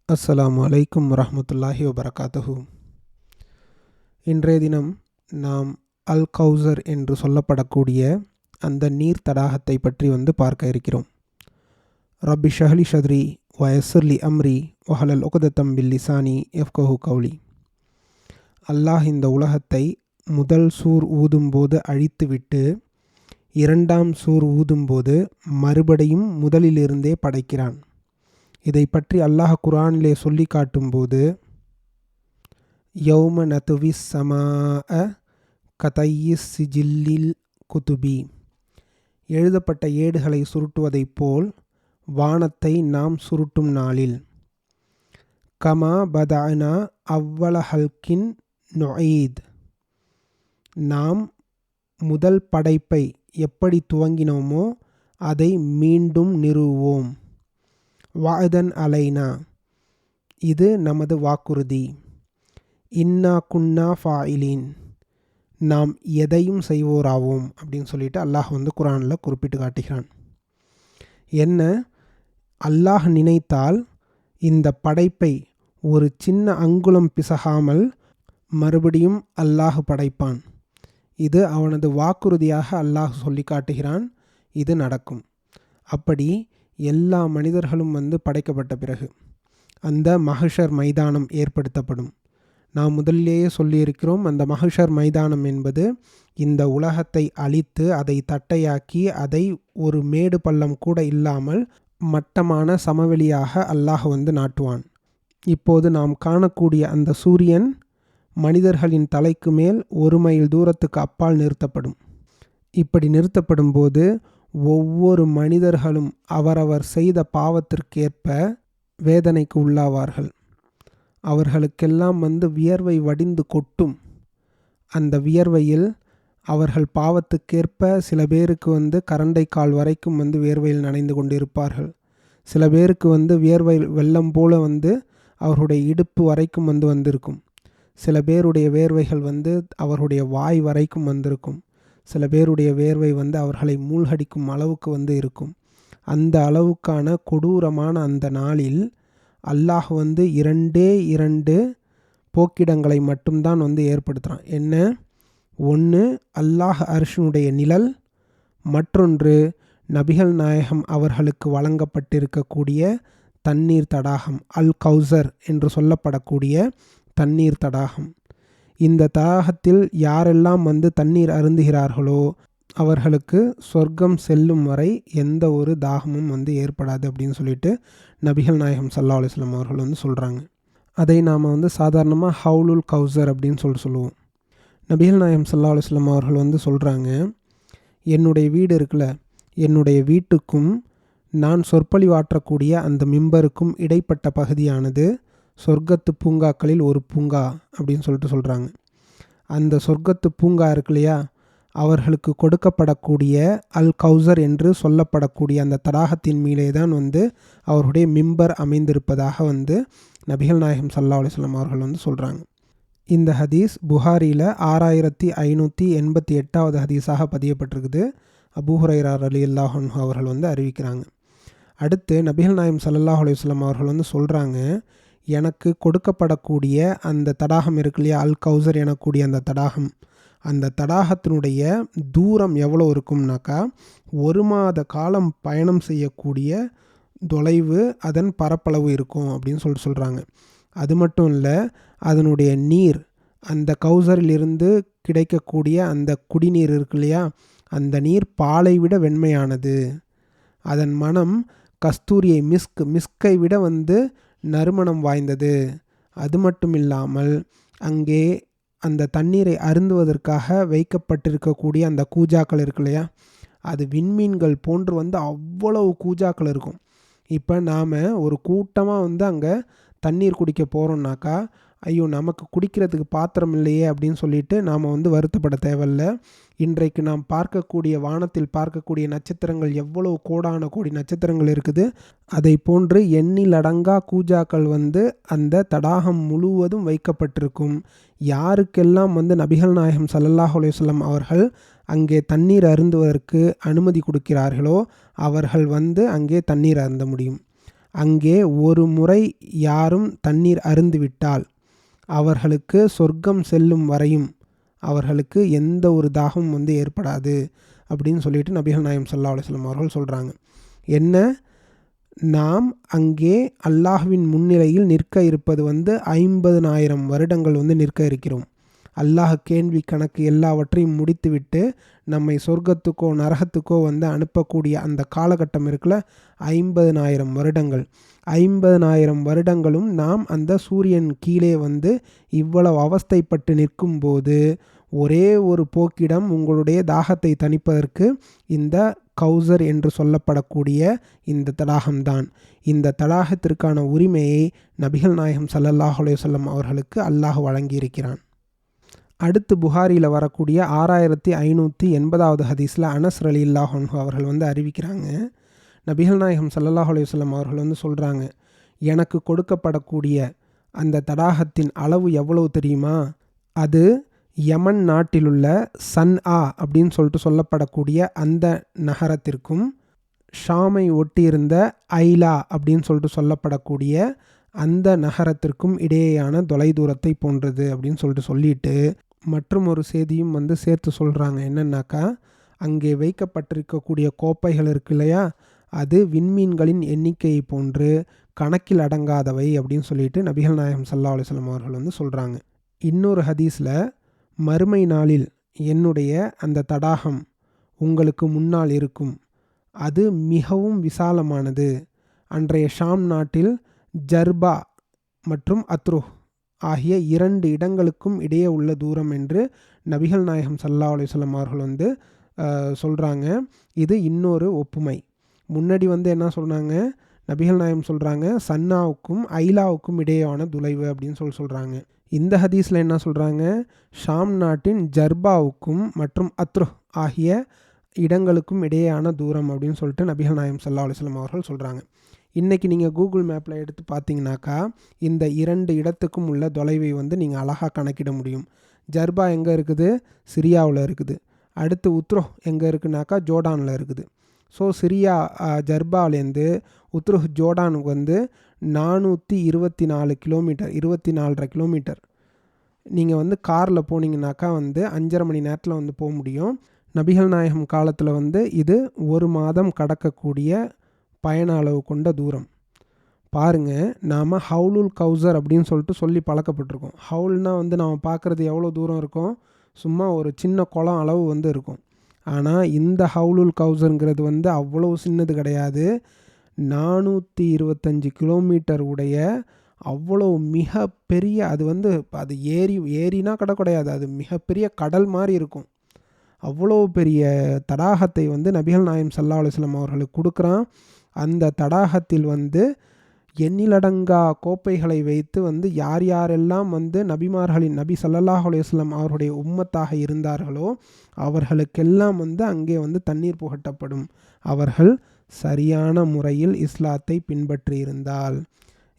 அஸ்ஸலாமு அலைக்கும் வரஹ்மத்துல்லாஹி வபரகாத்துஹு. இன்றைய தினம் நாம் அல் கௌசர் என்று சொல்லப்படக்கூடிய அந்த நீர் தடாகத்தை பற்றி பார்க்க இருக்கிறோம். ரப்பி ஷஹ்லி ஷத்ரி வயஸ்ஸிர்லி அம்ரி வஹலல் உக்தத்தம் பில் லிசானி யஃப்கஹு கௌலி. அல்லாஹ் இந்த உலகத்தை முதல் சூர் ஊதும்போது அழித்துவிட்டு இரண்டாம் சூர் ஊதும்போது மறுபடியும் முதலிலிருந்தே படைக்கிறான். இதை பற்றி அல்லாஹ் குர்ஆனிலே சொல்லி காட்டும்போது, யௌம நதுவிஸ் ஸமாஅ கதையிஸ் சிஜில்லில் குதுபி, எழுதப்பட்ட ஏடுகளை சுருட்டுவதைப் போல் வானத்தை நாம் சுருட்டும் நாளில், கமா பதஅனா அவ்வல ஹல்கின் நுஈத், நாம் முதல் படைப்பை எப்படி துவங்கினோமோ அதை மீண்டும் நிறுவுவோம். வஅதன் அலைனா, இது நமது வாக்குறுதி. இன்னா குன்னா ஃபாயிலீன், நாம் எதையும் செய்வோராவோம் அப்படின்னு சொல்லிட்டு அல்லாஹ் குர்ஆனில் குறிப்பிட்டு காட்டுகிறான். என்ன, அல்லாஹ் நினைத்தால் இந்த படைப்பை ஒரு சின்ன அங்குலம் பிசகாமல் மறுபடியும் அல்லாஹ் படைப்பான். இது அவனது வாக்குறுதியாக அல்லாஹ் சொல்லி காட்டுகிறான். இது நடக்கும். அப்படி எல்லா மனிதர்களும் படைக்கப்பட்ட பிறகு அந்த மஹ்ஷர் மைதானம் ஏற்படுத்தப்படும். நாம் முதலிலேயே சொல்லியிருக்கிறோம், அந்த மஹ்ஷர் மைதானம் என்பது இந்த உலகத்தை அழித்து அதை தட்டையாக்கி அதை ஒரு மேடு பள்ளம் கூட இல்லாமல் மட்டமான சமவெளியாக அல்லாஹ் நாட்டுவான். இப்போது நாம் காணக்கூடிய அந்த சூரியன் மனிதர்களின் தலைக்கு மேல் 1 மைல் தூரத்துக்கு அப்பால் நிறுத்தப்படும். இப்படி நிறுத்தப்படும் போது ஒவ்வொரு மனிதர்களும் அவரவர் செய்த பாவத்திற்கேற்ப வேதனைக்கு உள்ளாவார்கள். அவர்களுக்கெல்லாம் வியர்வை வடிந்து கொட்டும். அந்த வியர்வையில் அவர்கள் பாவத்துக்கேற்ப சில பேருக்கு கரண்டை கால் வரைக்கும் வேர்வையில் நனைந்து கொண்டிருப்பார்கள். சில பேருக்கு வியர்வை வெள்ளம் போல அவர்களுடைய இடுப்பு வரைக்கும் வந்திருக்கும். சில பேருடைய வேர்வைகள் அவர்களுடைய வாய் வரைக்கும் வந்திருக்கும். சில பேருடைய வேர்வை அவர்களை மூழ்கடிக்கும் அளவுக்கு இருக்கும். அந்த அளவுக்கான கொடூரமான அந்த நாளில் அல்லாஹ் 2 போக்கிடங்களை மட்டும்தான் ஏற்படுத்துகிறான். என்ன, ஒன்று அல்லாஹ் அர்ஷினுடைய நிழல், மற்றொன்று நபிகள் நாயகம் அவர்களுக்கு வழங்கப்பட்டிருக்கக்கூடிய தண்ணீர் தடாகம், அல் கௌசர் என்று சொல்லப்படக்கூடிய தண்ணீர் தடாகம். இந்த தடாகத்தில் யாரெல்லாம் தண்ணீர் அருந்துகிறார்களோ அவர்களுக்கு சொர்க்கம் செல்லும் வரை எந்த ஒரு தாகமும் ஏற்படாது அப்படின்னு சொல்லிட்டு நபிகள் நாயகம் ஸல்லல்லாஹு அலைஹி வஸல்லம் அவர்கள் சொல்கிறாங்க. அதை நாம் சாதாரணமாக ஹவுலுல் கௌசர் அப்படின்னு சொல்லுவோம். நபிகள் நாயகம் ஸல்லல்லாஹு அலைஹி வஸல்லம் அவர்கள் சொல்கிறாங்க, என்னுடைய வீடு இருக்குல்ல, என்னுடைய வீட்டுக்கும் நான் சொற்பொழிவாற்றக்கூடிய அந்த மிம்பருக்கும் இடைப்பட்ட பகுதியானது சொர்க்கத்து பூங்காக்களில் ஒரு பூங்கா அப்படின்னு சொல்கிறாங்க. அந்த சொர்க்கத்து பூங்கா இருக்கு இல்லையா, அவர்களுக்கு கொடுக்கப்படக்கூடிய அல் கௌசர் என்று சொல்லப்படக்கூடிய அந்த தடாகத்தின் மேலே தான் அவருடைய மிம்பர் அமைந்திருப்பதாக நபிகள் நாயகம் ஸல்லல்லாஹு அலைஹி வஸல்லம் அவர்கள் சொல்கிறாங்க. இந்த ஹதீஸ் புகாரியில் 6588வது ஹதீஸாக பதியப்பட்டிருக்குது. அபூ ஹுரைரா ரலியல்லாஹு அன்ஹு அவர்கள் அறிவிக்கிறாங்க. அடுத்து நபிகள் நாயகம் ஸல்லல்லாஹு அலைஹி வஸல்லம் அவர்கள் சொல்கிறாங்க, எனக்கு கொடுக்கப்படக்கூடிய அந்த தடாகம் இருக்கு இல்லையா, அல் கௌசர் எனக்கூடிய அந்த தடாகம், அந்த தடாகத்தினுடைய தூரம் எவ்வளோ இருக்கும்னாக்கா 1 மாத காலம் பயணம் செய்யக்கூடிய தொலைவு அதன் பரப்பளவு இருக்கும் அப்படின்னு சொல்கிறாங்க. அது மட்டும் இல்லை, அதனுடைய நீர், அந்த கௌசரிலிருந்து கிடைக்கக்கூடிய அந்த குடிநீர் இருக்கு இல்லையா, அந்த நீர் பாலை விட வெண்மையானது. அதன் மனம் கஸ்தூரியை மிஸ்கை விட நறுமணம் வாய்ந்தது. அது மட்டும் இல்லாமல் அங்கே அந்த தண்ணீரை அருந்துவதற்காக வைக்கப்பட்டிருக்கக்கூடிய அந்த கூஜாக்கள் இருக்கு இல்லையா, அது விண்மீன்கள் போன்று அவ்வளவு கூஜாக்கள் இருக்கும். இப்போ நாம் ஒரு கூட்டமாக அங்கே தண்ணீர் குடிக்க போகிறோம்னாக்கா, ஐயோ நமக்கு குடிக்கிறதுக்கு பாத்திரம் இல்லையே அப்படின்னு சொல்லிட்டு நாம் வருத்தப்பட தேவையில்ல. இன்றைக்கு நாம் பார்க்கக்கூடிய வானத்தில் பார்க்கக்கூடிய நட்சத்திரங்கள் எவ்வளவு கோடான கோடி நட்சத்திரங்கள் இருக்குது. அதை போன்று எண்ணிலடங்கா கூஜாக்கள் அந்த தடாகம் முழுவதும் வைக்கப்பட்டிருக்கும். யாருக்கெல்லாம் நபிகள் நாயகம் ஸல்லல்லாஹு அலைஹி வஸல்லம் அவர்கள் அங்கே தண்ணீர் அருந்துவதற்கு அனுமதி கொடுக்கிறார்களோ அவர்கள் அங்கே தண்ணீர் அருந்த முடியும். அங்கே ஒரு முறை யாரும் தண்ணீர் அருந்துவிட்டால் அவர்களுக்கு சொர்க்கம் செல்லும் வரையும் அவர்களுக்கு எந்த ஒரு தாகமும் வந்து ஏற்படாது அப்படின்னு சொல்லிட்டு நபிகள் நாயகம் ஸல்லல்லாஹு அலைஹி வஸல்லம் அவர்கள் சொல்கிறாங்க. என்ன, நாம் அங்கே அல்லாஹ்வின் முன்னிலையில் நிற்க இருப்பது வந்து 50,000 வருடங்கள் வந்து நிற்க இருக்கிறோம். அல்லாஹ் கேள்வி கணக்கு எல்லாவற்றையும் முடித்துவிட்டு நம்மை சொர்க்கத்துக்கோ நரகத்துக்கோ வந்து அனுப்பக்கூடிய அந்த காலகட்டம் இருக்குல்ல, 50,000 வருடங்கள். 50,000 வருடங்களும் நாம் அந்த சூரியன் கீழே வந்து இவ்வளவு அவஸ்தைப்பட்டு நிற்கும்போது ஒரே ஒரு போக்கிடம் உங்களுடைய தாகத்தை தணிப்பதற்கு இந்த கௌசர் என்று சொல்லப்படக்கூடிய இந்த தடாகம்தான். இந்த தடாகத்திற்கான உரிமையை நபிகள் நாயகம் ஸல்லல்லாஹு அலைஹி வஸல்லம் அவர்களுக்கு அல்லாஹ் வழங்கியிருக்கிறான். அடுத்து புகாரியில் வரக்கூடிய 6580வது ஹதீஸில் அனஸ் ரலியல்லாஹு அன்ஹு அவர்கள் வந்து அறிவிக்கிறாங்க. நபிகள் நாயகம் ஸல்லல்லாஹு அலைஹி வஸல்லம் அவர்கள் வந்து சொல்கிறாங்க, எனக்கு கொடுக்கப்படக்கூடிய அந்த தடாகத்தின் அளவு எவ்வளவு தெரியுமா? அது யமன் நாட்டிலுள்ள சன்ஆ அப்படின்னு சொல்லிட்டு சொல்லப்படக்கூடிய அந்த நகரத்திற்கும் ஷாமை ஒட்டியிருந்த ஐலா அப்படின்னு சொல்லிட்டு சொல்லப்படக்கூடிய அந்த நகரத்திற்கும் இடையேயான தொலைதூரத்தை போன்றது அப்படின்னு சொல்லிட்டு மற்றும் ஒரு செய்தியும் வந்து சேர்த்து சொல்கிறாங்க. என்னன்னாக்கா, அங்கே வைக்கப்பட்டிருக்கக்கூடிய கோப்பைகள் இருக்கு இல்லையா, அது விண்மீன்களின் எண்ணிக்கையை போன்று கணக்கில் அடங்காதவை அப்படின்னு சொல்லிட்டு நபிகள் நாயகம் ஸல்லல்லாஹு அலைஹி வஸல்லம் அவர்கள் வந்து சொல்கிறாங்க. இன்னொரு ஹதீஸில், மறுமை நாளில் என்னுடைய அந்த தடாகம் உங்களுக்கு முன்னால் இருக்கும், அது மிகவும் விசாலமானது. அன்றைய ஷாம் நாட்டில் ஜர்பா மற்றும் அத்ருஹ் ஆகிய 2 இடங்களுக்கும் இடையே உள்ள தூரம் என்று நபிகள் நாயகம் ஸல்லல்லாஹு அலைஹி வஸல்லம் அவர்கள் வந்து சொல்கிறாங்க. இது இன்னொரு ஒப்புமை. முன்னாடி வந்து என்ன சொன்னாங்க, நபிகள் நாயகம் சொல்கிறாங்க சன்னாவுக்கும் ஐலாவுக்கும் இடையேயான தொலைவு அப்படின்னு சொல்கிறாங்க. இந்த ஹதீஸில் என்ன சொல்கிறாங்க, ஷாம் நாட்டின் ஜர்பாவுக்கும் மற்றும் அத்ருஹ் ஆகிய இடங்களுக்கும் இடையேயான தூரம் அப்படின்னு சொல்லிட்டு நபிகள் நாயகம் ஸல்லல்லாஹு அலைஹி வஸல்லம் அவர்கள் சொல்கிறாங்க. இன்றைக்கி நீங்கள் கூகுள் மேப்பில் எடுத்து பார்த்தீங்கன்னாக்கா இந்த 2 இடத்துக்கும் உள்ள தொலைவை வந்து நீங்கள் அழகாக கணக்கிட முடியும். ஜர்பா எங்கே இருக்குது? சிரியாவில் இருக்குது. அடுத்து உத்ருஹ் எங்கே இருக்குனாக்கா ஜோர்டானில் இருக்குது. ஸோ சிரியா ஜர்பாலேருந்து உத்ருஹ் ஜோர்டானுக்கு வந்து 424 கிலோமீட்டர், 24.5 கிலோமீட்டர். நீங்கள் வந்து காரில் போனீங்கன்னாக்கா வந்து 5.5 மணி நேரத்தில் வந்து போக முடியும். நபிகள் நாயகம் காலத்தில் வந்து இது 1 மாதம் கடக்கக்கூடிய பயண அளவு கொண்ட தூரம். பாருங்கள், நாம் ஹவுலுல் கௌசர் அப்படின்னு சொல்லிட்டு சொல்லி பழக்கப்பட்டிருக்கோம். ஹவுல்னால் வந்து நாம் பார்க்குறது எவ்வளோ தூரம் இருக்கும், சும்மா ஒரு சின்ன குளம் அளவு வந்து இருக்கும். ஆனால் இந்த ஹவுலுல் கௌசருங்கிறது வந்து அவ்வளோ சின்னது கிடையாது. 425 கிலோமீட்டர் உடைய அவ்வளோ மிகப்பெரிய, அது வந்து அது ஏரினா கடை கிடையாது, அது மிகப்பெரிய கடல் மாதிரி இருக்கும். அவ்வளோ பெரிய தடாகத்தை வந்து நபிகள் நாயகம் ஸல்லல்லாஹு அலைஹி வஸல்லம் அவர்களுக்கு கொடுக்குறான். அந்த தடாகத்தில் வந்து எண்ணிலடங்கா கோப்பைகளை வைத்து வந்து யார் யாரெல்லாம் வந்து நபி ஸல்லல்லாஹு அலைஹி வஸல்லம் அவருடைய உம்மத்தாக இருந்தார்களோ அவர்களுக்கெல்லாம் வந்து அங்கே வந்து தண்ணீர் புகட்டப்படும், அவர்கள் சரியான முறையில் இஸ்லாத்தை பின்பற்றி இருந்தால்.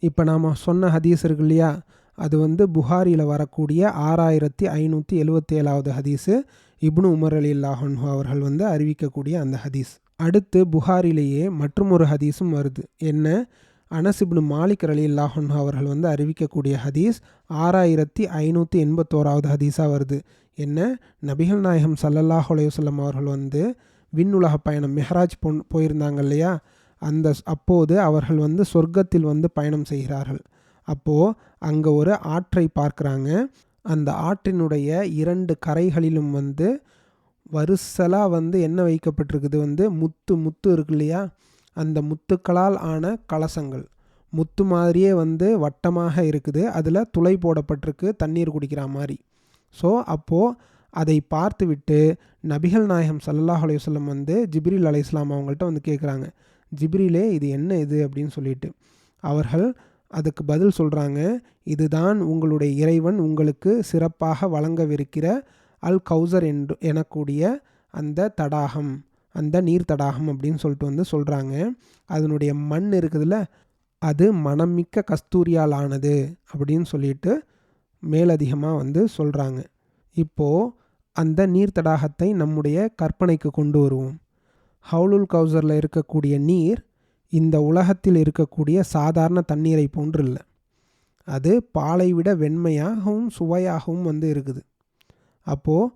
இப்போ நாம் சொன்ன ஹதீஸ் இருக்கு இல்லையா, அது வந்து புகாரியில் வரக்கூடிய 6577வது ஹதீஸு, இப்னு உமர் ரலியல்லாஹு அன்ஹு அவர்கள் வந்து அறிவிக்கக்கூடிய அந்த ஹதீஸ். அடுத்து புகாரிலேயே மற்றும் ஒரு ஹதீஸும் வருது. என்ன, அனஸ் இப்னு மாலிக் ரலியல்லாஹு அன்ஹு அவர்கள் வந்து அறிவிக்கக்கூடிய ஹதீஸ் 6581வது ஹதீஸாக வருது. என்ன, நபிகள் நாயகம் ஸல்லல்லாஹு அலைஹி வஸல்லம் அவர்கள் வந்து விண்ணுலக பயணம் மெஹராஜ் போயிருந்தாங்க இல்லையா, அப்போது அவர்கள் வந்து சொர்க்கத்தில் வந்து பயணம் செய்கிறார்கள். அப்போது அங்கே ஒரு ஆற்றை பார்க்குறாங்க. அந்த ஆற்றினுடைய 2 கரைகளிலும் வந்து வரிசலாக வந்து என்ன வைக்கப்பட்டிருக்குது, வந்து முத்து இருக்கு இல்லையா, அந்த முத்துக்களால் ஆன கலசங்கள், முத்து மாதிரியே வந்து வட்டமாக இருக்குது, அதில் துளை போடப்பட்டிருக்கு தண்ணீர் குடிக்கிற மாதிரி. ஸோ அப்போது அதை பார்த்து விட்டு நபிகள் நாயகம் ஸல்லல்லாஹு அலைஹி வஸல்லம் வந்து ஜிப்ரீல் அலைஹிஸ்ஸலாம் அவங்கள்ட்ட வந்து கேட்குறாங்க, ஜிப்ரீலே இது என்ன இது அப்படின்னு சொல்லிட்டு. அவர்கள் அதுக்கு பதில் சொல்கிறாங்க, இதுதான் உங்களுடைய இறைவன் உங்களுக்கு சிறப்பாக வழங்கவிருக்கிற அல் கௌசர் எனக்கூடிய அந்த தடாகம், அந்த நீர் தடாகம் அப்படின்னு சொல்லிட்டு வந்து சொல்கிறாங்க. அதனுடைய மண் இருக்குதுல்ல, அது மணமிக்க கஸ்தூரியால் ஆனது அப்படின்னு சொல்லிட்டு மேலதிகமாக வந்து சொல்கிறாங்க. இப்போது அந்த நீர் தடாகத்தை நம்முடைய கற்பனைக்கு கொண்டு வருவோம். ஹவுலுல் கௌசரில் இருக்கக்கூடிய நீர் இந்த உலகத்தில் இருக்கக்கூடிய சாதாரண தண்ணீரை போன்று இல்லை. அது பாலை விட வெண்மையாகவும் சுவையாகவும் வந்து இருக்குது. அப்போது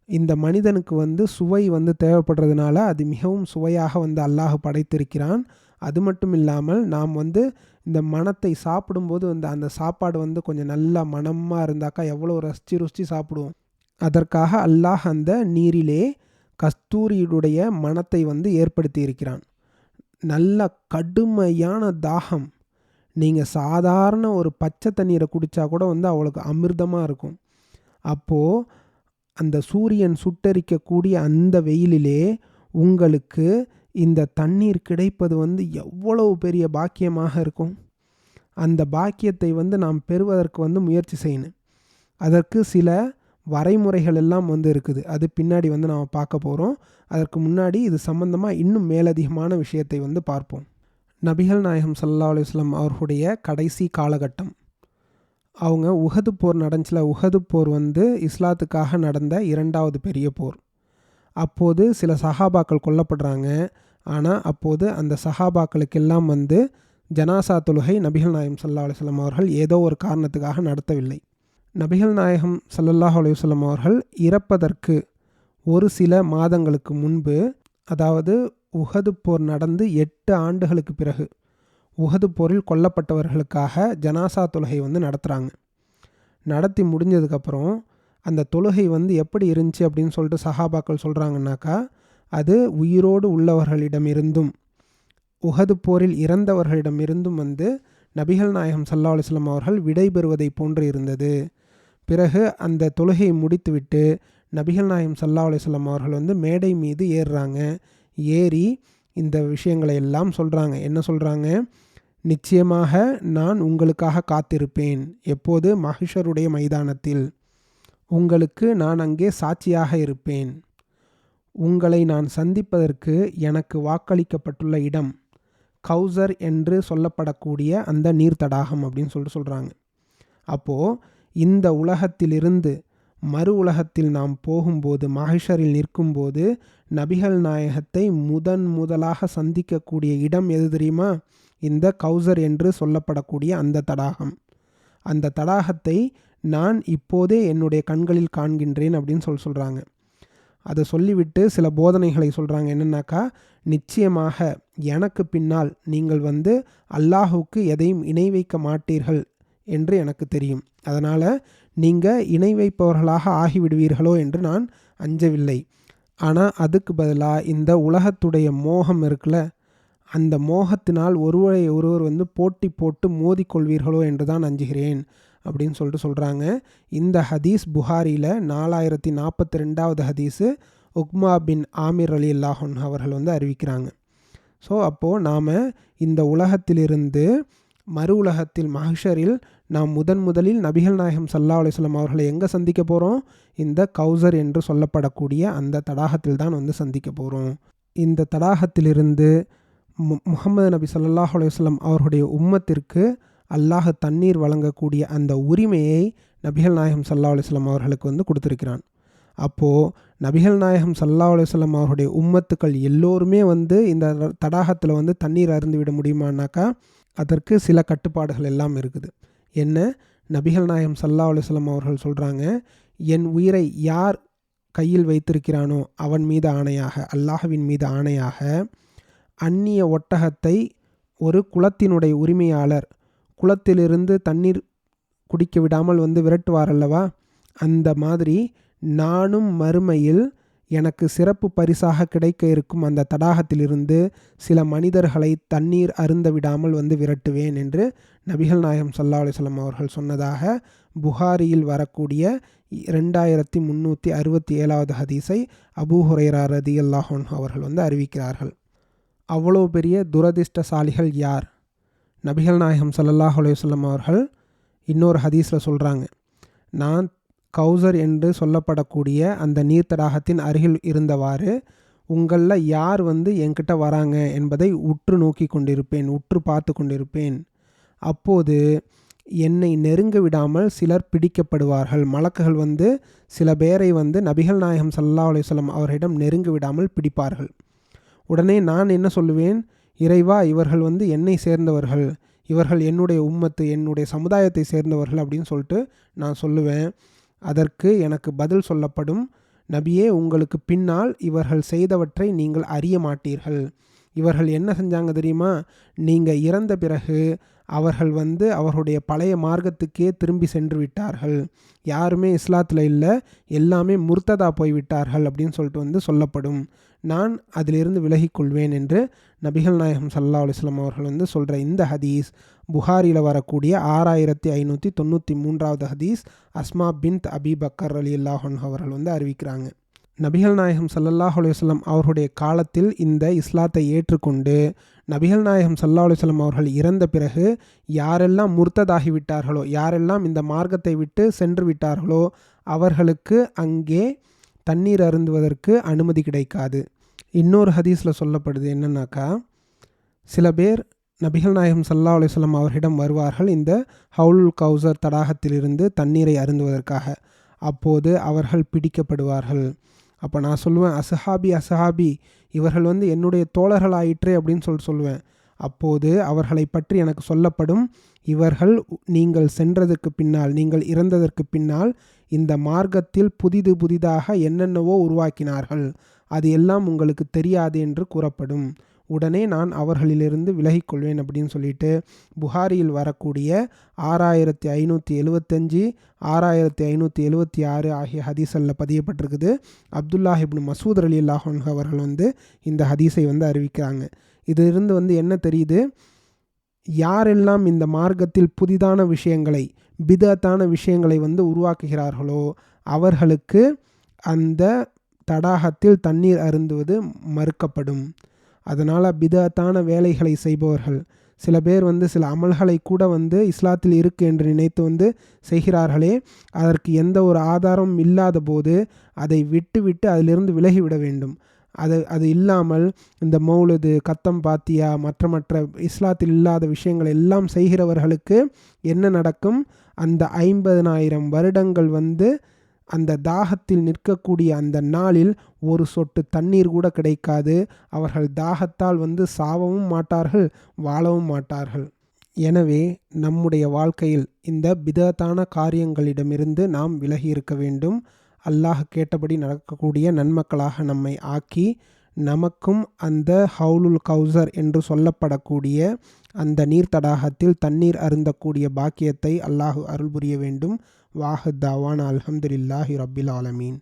இந்த மனிதனுக்கு வந்து சுவை வந்து தேவைப்படுறதுனால அது மிகவும் சுவையாக வந்து அல்லாஹ் படைத்திருக்கிறான். அது மட்டும் இல்லாமல் நாம் வந்து இந்த மணத்தை சாப்பிடும்போது வந்து அந்த சாப்பாடு வந்து கொஞ்சம் நல்லா மணமாக இருந்தாக்கா எவ்வளோ ரசித்து ருசித்து சாப்பிடுவோம். அதற்காக அல்லாஹ் அந்த நீரிலே கஸ்தூரியுடைய மணத்தை வந்து ஏற்படுத்தி இருக்கிறான். நல்ல கடுமையான தாகம், நீங்கள் சாதாரண ஒரு பச்சை தண்ணீரை குடித்தா கூட வந்து அவளுக்கு அமிர்தமாக இருக்கும். அப்போது அந்த சூரியன் சுட்டரிக்கக்கூடிய அந்த வெயிலிலே உங்களுக்கு இந்த தண்ணீர் கிடைப்பது வந்து எவ்வளவு பெரிய பாக்கியமாக இருக்கும். அந்த பாக்கியத்தை வந்து நாம் பெறுவதற்கு வந்து முயற்சி செய்யணும். அதற்கு சில வரைமுறைகள் எல்லாம் வந்து இருக்குது. அது பின்னாடி வந்து நாம் பார்க்க போகிறோம். அதற்கு முன்னாடி இது சம்பந்தமாக இன்னும் மேலதிகமான விஷயத்தை வந்து பார்ப்போம். நபிகள் நாயகம் ஸல்லல்லாஹு அலைஹி வஸல்லம் அவர்களுடைய கடைசி காலகட்டம். அவங்க உஹது போர் நடந்துச்சுல. உஹது போர் வந்து இஸ்லாத்துக்காக நடந்த 2வது பெரிய போர். அப்போது சில சஹாபாக்கள் கொல்லப்படுறாங்க. ஆனால் அப்போது அந்த சஹாபாக்களுக்கெல்லாம் வந்து ஜனாசா தொழுகை நபிகள் நாயகம் ஸல்லல்லாஹு அலைஹி வஸல்லம் அவர்கள் ஏதோ ஒரு காரணத்துக்காக நடத்தவில்லை. நபிகள் நாயகம் ஸல்லல்லாஹு அலைஹி வஸல்லம் அவர்கள் இறப்பதற்கு ஒரு சில மாதங்களுக்கு முன்பு, அதாவது உஹது போர் நடந்து 8 ஆண்டுகளுக்கு பிறகு உஹது போரில் கொல்லப்பட்டவர்களுக்காக ஜனாசா தொழுகை வந்து நடத்துகிறாங்க. நடத்தி முடிஞ்சதுக்கப்புறம் அந்த தொழுகை வந்து எப்படி இருந்துச்சு அப்படின்னு சொல்லிட்டு சஹாபாக்கள் சொல்கிறாங்கன்னாக்கா, அது உயிரோடு உள்ளவர்களிடமிருந்தும் உஹது போரில் இறந்தவர்களிடமிருந்தும் வந்து நபிகள் நாயகம் ஸல்லல்லாஹு அலைஹி வஸல்லம் அவர்கள் விடைபெறுவதை போன்று இருந்தது. பிறகு அந்த தொழுகையை முடித்துவிட்டு நபிகள் நாயகம் ஸல்லல்லாஹு அலைஹி வஸல்லம் அவர்கள் வந்து மேடை மீது ஏறுறாங்க. ஏறி இந்த விஷயங்களை எல்லாம் சொல்கிறாங்க. என்ன சொல்கிறாங்க? நிச்சயமாக நான் உங்களுக்காக காத்திருப்பேன். எப்போது? மஹ்ஷருடைய மைதானத்தில் உங்களுக்கு நான் அங்கே சாட்சியாக இருப்பேன். உங்களை நான் சந்திப்பதற்கு எனக்கு வாக்களிக்கப்பட்டுள்ள இடம் கௌசர் என்று சொல்லப்படக்கூடிய அந்த நீர் தடாகம் அப்படின்னு சொல்லிட்டு சொல்கிறாங்க. அப்போது இந்த உலகத்திலிருந்து மறு உலகத்தில் நாம் போகும்போது, மஹ்ஷரில் நிற்கும்போது நபிகள் நாயகத்தை முதலாக சந்திக்கக்கூடிய இடம் எது தெரியுமா? இந்த கௌசர் என்று சொல்லப்படக்கூடிய அந்த தடாகம். அந்த தடாகத்தை நான் இப்போதே என்னுடைய கண்களில் காண்கின்றேன் அப்படின்னு சொல்கிறாங்க. அதை சொல்லிவிட்டு சில போதனைகளை சொல்கிறாங்க. என்னென்னாக்கா, நிச்சயமாக எனக்கு பின்னால் நீங்கள் வந்து அல்லாஹுக்கு எதையும் இணை வைக்க மாட்டீர்கள் என்று எனக்கு தெரியும். அதனால் நீங்கள் இணை வைப்பவர்களாக ஆகிவிடுவீர்களோ என்று நான் அஞ்சவில்லை. ஆனால் அதுக்கு பதிலாக இந்த உலகத்துடைய மோகம் இருக்குல்ல, அந்த மோகத்தினால் ஒருவரை ஒருவர் வந்து போட்டி போட்டு மோதிக்கொள்வீர்களோ என்று தான் அஞ்சுகிறேன் அப்படின்னு சொல்கிறாங்க. இந்த ஹதீஸ் புகாரியில் 4042வது ஹதீஸு உக்மா பின் ஆமிர் ரலியல்லாஹு அன்ஹு அவர்கள் வந்து அறிவிக்கிறாங்க. ஸோ அப்போது நாம் இந்த உலகத்திலிருந்து மறு உலகத்தில் மஹ்ஷரில் நாம் முதலில் நபிகள் நாயகம் ஸல்லல்லாஹு அலைஹி வஸல்லம் அவர்களை எங்கே சந்திக்க போகிறோம்? இந்த கௌசர் என்று சொல்லப்படக்கூடிய அந்த தடாகத்தில் தான் வந்து சந்திக்க போகிறோம். இந்த தடாகத்திலிருந்து முஹம்மது நபி ஸல்லல்லாஹு அலைஹி வஸல்லம் அவர்களுடைய உம்மத்திற்கு அல்லாஹ் தண்ணீர் வழங்கக்கூடிய அந்த உரிமையை நபிகள் நாயகம் ஸல்லல்லாஹு அலைஹி வஸல்லம் அவர்களுக்கு வந்து கொடுத்துருக்கிறான். அப்போது நபிகள் நாயகம் ஸல்லல்லாஹு அலைஹி வஸல்லம் அவருடைய உம்மத்துக்கள் எல்லோருமே வந்து இந்த தடாகத்தில் வந்து தண்ணீர் அருந்து விட முடியுமானாக்கா, அதற்கு சில கட்டுப்பாடுகள் எல்லாம் இருக்குது. என்ன? நபிகள் நாயகம் ஸல்லல்லாஹு அலைஹி வஸல்லம் அவர்கள் சொல்கிறாங்க, என் உயிரை யார் கையில் வைத்திருக்கிறானோ அவன் மீது ஆணையாக, அல்லாஹ்வின் மீது ஆணையாக, அந்நிய ஒட்டகத்தை ஒரு குளத்தினுடைய உரிமையாளர் குளத்திலிருந்து தண்ணீர் குடிக்க விடாமல் வந்து விரட்டுவார் அல்லவா, அந்த மாதிரி நானும் மறுமையில் எனக்கு சிறப்பு பரிசாக கிடைக்க இருக்கும் அந்த தடாகத்திலிருந்து சில மனிதர்களை தண்ணீர் அருந்த விடாமல் வந்து விரட்டுவேன் என்று நபிகள் நாயகம் ஸல்லல்லாஹு அலைஹி வஸல்லம் அவர்கள் சொன்னதாக புகாரியில் வரக்கூடிய 2367வது ஹதீஸை அபூ ஹுரைரா ரலியல்லாஹு அன்ஹு அவர்கள் வந்து அறிவிக்கிறார்கள். அவ்வளோ பெரிய துரதிர்ஷ்டசாலிகள் யார்? நபிகள் நாயகம் ஸல்லல்லாஹு அலைஹி வஸல்லம் அவர்கள் இன்னொரு ஹதீஸில் சொல்கிறாங்க, நான் கௌசர் என்று சொல்லப்படக்கூடிய அந்த நீர் தடாகத்தின் அருகில் இருந்தவாறு உங்களில் யார் வந்து என்கிட்ட வராங்க என்பதை உற்று நோக்கி கொண்டிருப்பேன், உற்று பார்த்து கொண்டிருப்பேன். அப்போது என்னை நெருங்க விடாமல் சிலர் பிடிக்கப்படுவார்கள். மலக்குகள் வந்து சில பேரை வந்து நபிகள் நாயகம் ஸல்லல்லாஹு அலைஹி வஸல்லம் அவரிடம் நெருங்க விடாமல் பிடிப்பார்கள். உடனே நான் என்ன சொல்லுவேன்? இறைவா இவர்கள் வந்து என்னை சேர்ந்தவர்கள், இவர்கள் என்னுடைய உம்மத்து, என்னுடைய சமுதாயத்தை சேர்ந்தவர்கள் அப்படின்னு சொல்லிட்டு நான் சொல்லுவேன். அதற்கு எனக்கு பதில் சொல்லப்படும், நபியே உங்களுக்கு பின்னால் இவர்கள் செய்தவற்றை நீங்கள் அறிய மாட்டீர்கள். இவர்கள் என்ன செஞ்சாங்க தெரியுமா? நீங்கள் இறந்த பிறகு அவர்கள் வந்து அவர்களுடைய பழைய மார்க்கத்துக்கே திரும்பி சென்று விட்டார்கள். யாருமே இஸ்லாத்தில் இல்லை, எல்லாமே முர்த்ததா போய்விட்டார்கள் அப்படின்னு சொல்லிட்டு வந்து சொல்லப்படும். நான் அதிலிருந்து விலகிக்கொள்வேன் என்று நபிகள் நாயகம் ஸல்லல்லாஹு அலைஹி வஸல்லம் அவர்கள் வந்து சொல்கிற இந்த ஹதீஸ் புகாரியில் வரக்கூடிய 6593வது ஹதீஸ். அஸ்மா பின்த் அபி பக்கர் ரலியல்லாஹு அன்ஹு அவர்கள் வந்து அறிவிக்கிறாங்க. நபிகள் நாயகம் ஸல்லல்லாஹு அலைஹி வஸல்லம் அவர்களுடைய காலத்தில் இந்த இஸ்லாத்தை ஏற்றுக்கொண்டு நபிகள் நாயகம் ஸல்லல்லாஹு அலைஹி வஸல்லம் அவர்கள் இறந்த பிறகு யாரெல்லாம் முர்த்ததாகி விட்டார்களோ, யாரெல்லாம் இந்த மார்க்கத்தை விட்டு சென்று விட்டார்களோ அவர்களுக்கு அங்கே தண்ணீர் அருந்துவதற்கு அனுமதி கிடைக்காது. இன்னொரு ஹதீஸில் சொல்லப்படுது என்னன்னாக்கா, சில பேர் நபிகள் நாயகம் ஸல்லல்லாஹு அலைஹி வஸல்லம் அவர்களிடம் வருவார்கள் இந்த ஹவுலுல் கௌசர் தடாகத்திலிருந்து தண்ணீரை அருந்துவதற்காக. அப்போது அவர்கள் பிடிக்கப்படுவார்கள். அப்போ நான் சொல்லுவேன், அஸ்ஹாபி அஸ்ஹாபி, இவர்கள் வந்து என்னுடைய தோழர்கள் ஆயிற்றே அப்படின்னு சொல்லுவேன். அப்போது அவர்களை பற்றி எனக்கு சொல்லப்படும், இவர்கள் நீங்கள் சென்றதற்கு பின்னால், நீங்கள் இறந்ததற்கு பின்னால் இந்த மார்க்கத்தில் புதிதாக என்னென்னவோ உருவாக்கினார்கள், அது எல்லாம் உங்களுக்கு தெரியாது என்று கூறப்படும். உடனே நான் அவர்களிலிருந்து விலகிக்கொள்வேன் அப்படின்னு சொல்லிட்டு புகாரியில் வரக்கூடிய 6575, 6576 ஆகிய ஹதீஸில் பதியப்பட்டிருக்குது. அப்துல்லாஹ் இப்னு மசூத் ரலியல்லாஹு அன்ஹு அவர்கள் வந்து இந்த ஹதீஸை வந்து அறிவிக்கிறாங்க. இதிலிருந்து வந்து என்ன தெரியுது? யாரெல்லாம் இந்த மார்க்கத்தில் புதிதான விஷயங்களை, பிதத்தான விஷயங்களை வந்து உருவாக்குகிறார்களோ அவர்களுக்கு அந்த தடாகத்தில் தண்ணீர் அருந்துவது மறுக்கப்படும். அதனால் பிதத்தான வேலைகளை செய்பவர்கள், சில பேர் வந்து சில அமல்களை கூட வந்து இஸ்லாத்தில் இருக்குது என்று நினைத்து வந்து செய்கிறார்களே, அதற்கு எந்த ஒரு ஆதாரமும் இல்லாத போது அதை விட்டு அதிலிருந்து விலகிவிட வேண்டும். அது இல்லாமல் இந்த மௌலுது, கத்தம் பாத்தியா, மற்ற இஸ்லாத்தில் இல்லாத விஷயங்கள் எல்லாம் செய்கிறவர்களுக்கு என்ன நடக்கும்? அந்த 50,000 வருடங்கள் வந்து அந்த தாகத்தில் நிற்கக்கூடிய அந்த நாளில் ஒரு சொட்டு தண்ணீர் கூட கிடைக்காது. அவர்கள் தாகத்தால் வந்து சாவவும் மாட்டார்கள், வாழவும் மாட்டார்கள். எனவே நம்முடைய வாழ்க்கையில் இந்த பிதத்தான காரியங்களிடமிருந்து நாம் விலகி இருக்க வேண்டும். அல்லாஹ் கேட்டபடி நடக்கக்கூடிய நன்மக்களாக நம்மை ஆக்கி, நமக்கும் அந்த ஹவுலுல் கௌசர் என்று சொல்லப்படக்கூடிய அந்த நீர் தடாகத்தில் தண்ணீர் அருந்தக்கூடிய பாக்கியத்தை அல்லாஹ் அருள் புரிய வேண்டும். வாஹித் தாவான் அல்ஹம்துலில்லாஹி ரப்பில் ஆலமீன்.